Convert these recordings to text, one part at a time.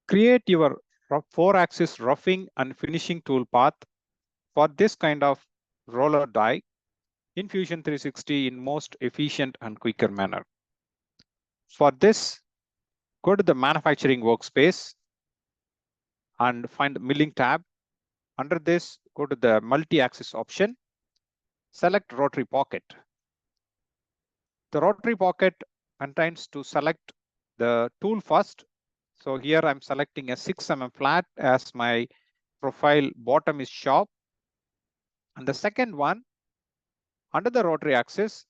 create your 4-axis roughing and finishing toolpath for this kind of roller die in Fusion 360 in most efficient and quicker manner. For this, go to the manufacturing workspace and find the milling tab. Under this, go to the multi-axis option, select rotary pocket. The rotary pocket contains to select the tool first. So here I'm selecting a 6 mm flat as my profile bottom is sharp. And the second one, under the rotary axis,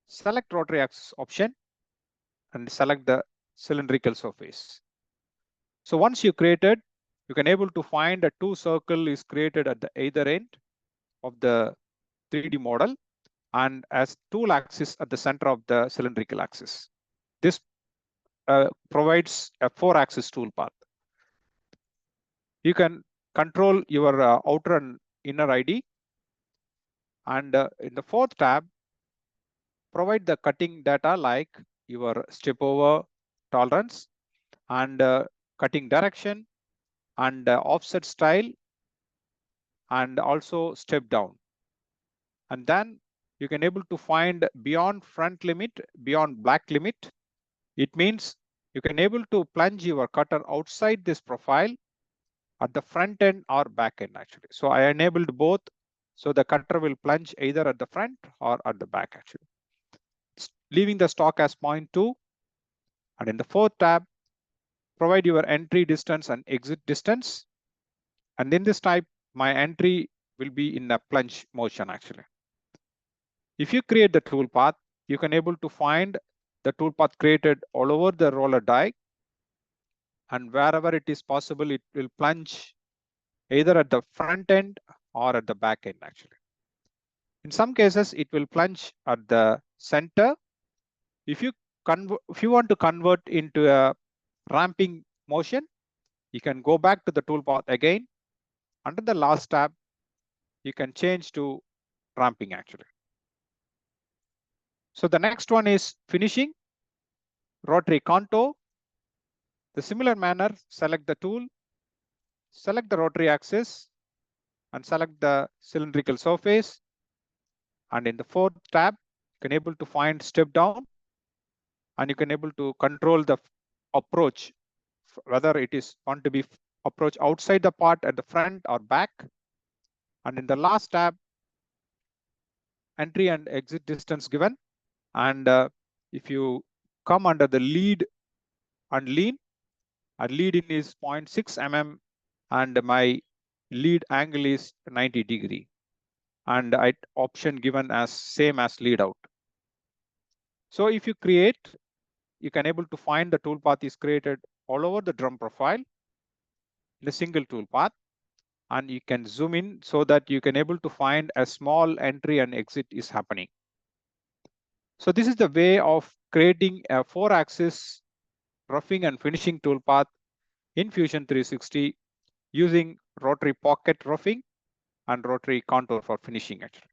select rotary axis option and select the cylindrical surface. So once you created, you can able to find a 2 circle is created at the either end of the 3D model and as tool axis at the center of the cylindrical axis. This provides a 4-axis toolpath. You can control your outer and inner ID. And in the 4th tab, provide the cutting data like your step over tolerance and cutting direction and offset style and also step down. And then you can able to find beyond front limit, beyond black limit. It means you can able to plunge your cutter outside this profile at the front end or back end actually. So I enabled both. So the cutter will plunge either at the front or at the back actually. Leaving the stock as 0.2. And in the 4th tab, provide your entry distance and exit distance. And in this type, my entry will be in a plunge motion actually. If you create the toolpath, you can able to find the toolpath created all over the roller die. And wherever it is possible, it will plunge either at the front end or at the back end actually. In some cases, it will plunge at the center. If you want to convert into a ramping motion, you can go back to the toolpath again. Under the last tab, you can change to ramping actually. So the next one is finishing, rotary contour. The similar manner, select the tool, select the rotary axis, and select the cylindrical surface. And in the 4th tab, you can able to find step down, and you can able to control the approach, whether it is want to be approach outside the part at the front or back. And in the last tab, entry and exit distance given. And if you come under the lead and lean, and lead in is 0.6 mm and my lead angle is 90 degree. And option given as same as lead out. So if you create, you can able to find the toolpath is created all over the drum profile in a single toolpath. And you can zoom in so that you can able to find a small entry and exit is happening. So this is the way of creating a 4-axis roughing and finishing toolpath in Fusion 360 using rotary pocket roughing and rotary contour for finishing actually.